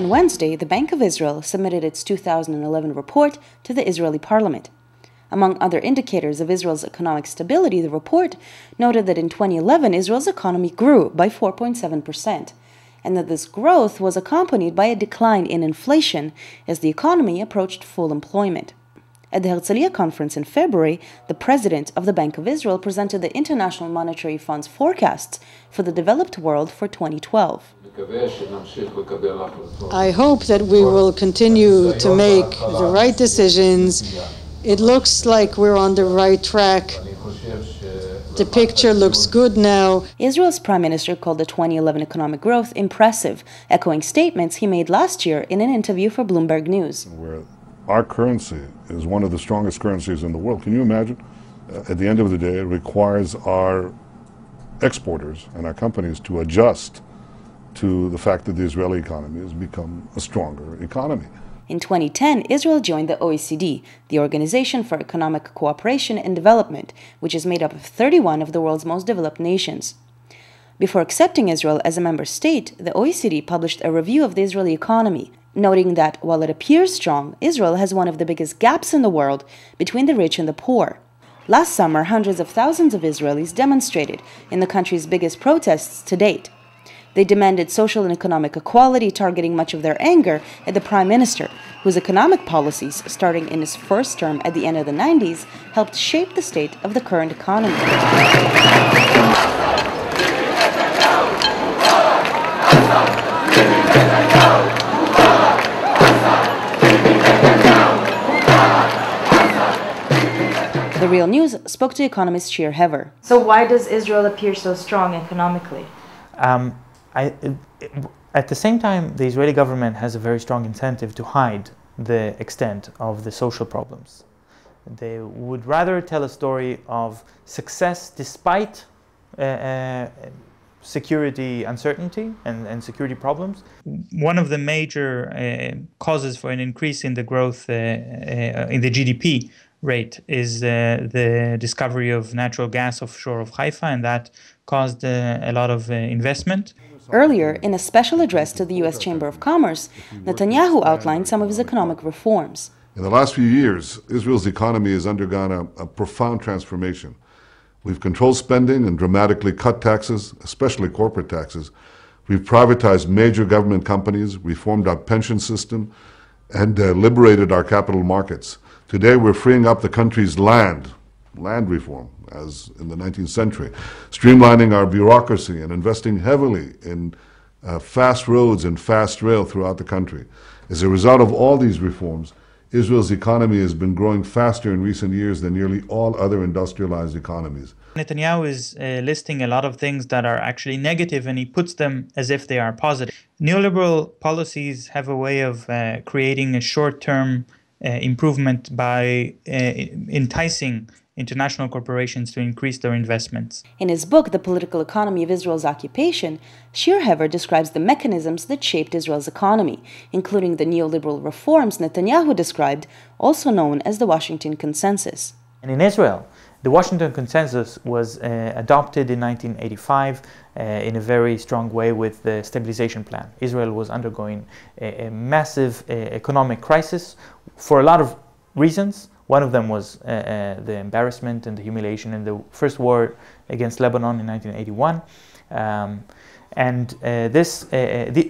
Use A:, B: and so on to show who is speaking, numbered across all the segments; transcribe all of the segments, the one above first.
A: On Wednesday, the Bank of Israel submitted its 2011 report to the Israeli parliament. Among other indicators of Israel's economic stability, the report noted that in 2011, Israel's economy grew by 4.7%, and that this growth was accompanied by a decline in inflation as the economy approached full employment. At the Herzliya conference in February, the president of the Bank of Israel presented the International Monetary Fund's forecasts for the developed world for 2012.
B: I hope that we will continue to make the right decisions. It looks like we're on the right track. The picture looks good now.
A: Israel's prime minister called the 2011 economic growth impressive, echoing statements he made last year in an interview for Bloomberg News.
C: Our currency is one of the strongest currencies in the world. Can you imagine? At the end of the day, it requires our exporters and our companies to adjust to the fact that the Israeli economy has become a stronger economy.
A: In 2010, Israel joined the OECD, the Organization for Economic Cooperation and Development, which is made up of 31 of the world's most developed nations. Before accepting Israel as a member state, the OECD published a review of the Israeli economy, noting that while it appears strong, Israel has one of the biggest gaps in the world between the rich and the poor. Last summer, hundreds of thousands of Israelis demonstrated in the country's biggest protests to date. They demanded social and economic equality, targeting much of their anger at the prime minister, whose economic policies, starting in his first term at the end of the 90s, helped shape the state of the current economy. The Real News spoke to economist Shir Hever.
D: So why does Israel appear so strong economically?
E: At the same time, the Israeli government has a very strong incentive to hide the extent of the social problems. They would rather tell a story of success despite security uncertainty and security problems. One of the major causes for an increase in the growth in the GDP rate is the discovery of natural gas offshore of Haifa, and that caused a lot of investment.
A: Earlier, in a special address to the U.S. Chamber of Commerce, Netanyahu outlined some of his economic reforms.
C: In the last few years, Israel's economy has undergone a profound transformation. We've controlled spending and dramatically cut taxes, especially corporate taxes. We've privatized major government companies, reformed our pension system, and liberated our capital markets. Today, we're freeing up the country's land reform, as in the 19th century, streamlining our bureaucracy and investing heavily in fast roads and fast rail throughout the country. As a result of all these reforms, Israel's economy has been growing faster in recent years than nearly all other industrialized economies.
E: Netanyahu is listing a lot of things that are actually negative, and he puts them as if they are positive. Neoliberal policies have a way of creating a short-term improvement by enticing international corporations to increase their investments.
A: In his book, The Political Economy of Israel's Occupation, Shir Hever describes the mechanisms that shaped Israel's economy, including the neoliberal reforms Netanyahu described, also known as the Washington Consensus.
E: And in Israel, the Washington Consensus was adopted in 1985 in a very strong way with the stabilization plan. Israel was undergoing a massive economic crisis for a lot of reasons. One of them was the embarrassment and the humiliation in the first war against Lebanon in 1981.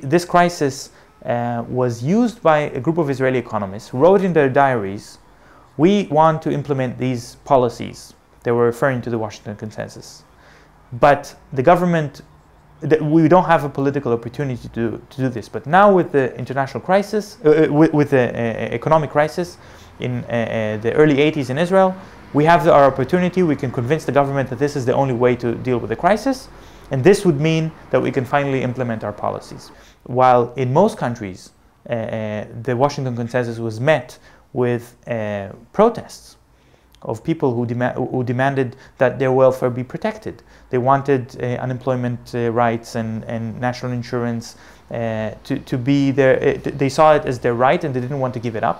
E: This crisis was used by a group of Israeli economists who wrote in their diaries, "We want to implement these policies." They were referring to the Washington Consensus. But the government, we don't have a political opportunity to do this. But now with the international crisis, with the economic crisis in the early 80s in Israel, we have our opportunity. We can convince the government that this is the only way to deal with the crisis. And this would mean that we can finally implement our policies. While in most countries, the Washington Consensus was met with protests of people who demanded that their welfare be protected. They wanted unemployment rights and national insurance to be there. They saw it as their right and they didn't want to give it up.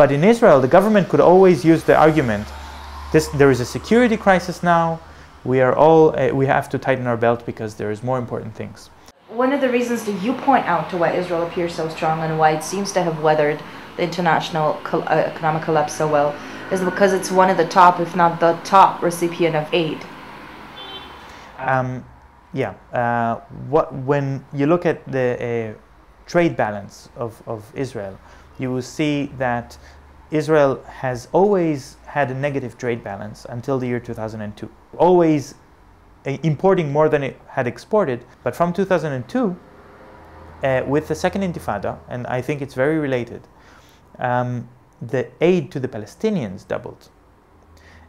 E: But in Israel, the government could always use the argument, there is a security crisis now, we have to tighten our belt because there is more important things.
D: One of the reasons that you point out to why Israel appears so strong and why it seems to have weathered the international economic collapse so well is because it's one of the top, if not the top, recipient of aid.
E: When you look at the trade balance of Israel, you will see that Israel has always had a negative trade balance until the year 2002. Always importing more than it had exported, but from 2002, with the second Intifada, and I think it's very related, the aid to the Palestinians doubled.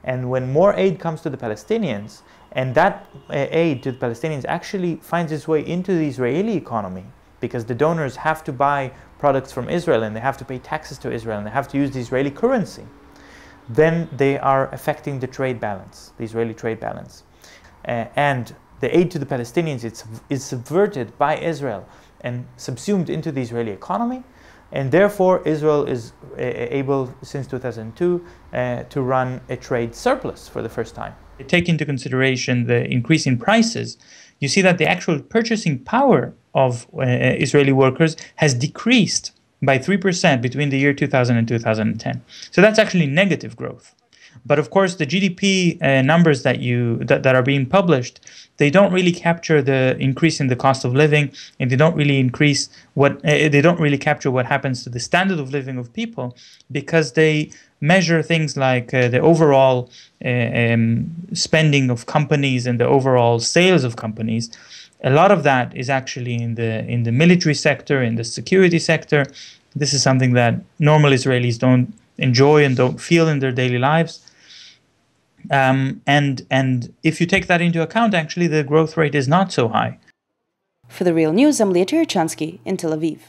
E: And when more aid comes to the Palestinians, and that aid to the Palestinians actually finds its way into the Israeli economy, because the donors have to buy products from Israel and they have to pay taxes to Israel and they have to use the Israeli currency, then they are affecting the trade balance, the Israeli trade balance. And the aid to the Palestinians is subverted by Israel and subsumed into the Israeli economy, and therefore Israel is able, since 2002, to run a trade surplus for the first time. Take into consideration the increase in prices, you see that the actual purchasing power of Israeli workers has decreased by 3% between the year 2000 and 2010. So that's actually negative growth. But of course, the GDP numbers that are being published, they don't really capture the increase in the cost of living, and they don't really capture what happens to the standard of living of people, because they measure things like the overall spending of companies and the overall sales of companies. A lot of that is actually in the military sector, in the security sector. This is something that normal Israelis don't enjoy and don't feel in their daily lives. And if you take that into account, actually the growth rate is not so high.
A: For The Real News, I'm Leah Tirachansky in Tel Aviv.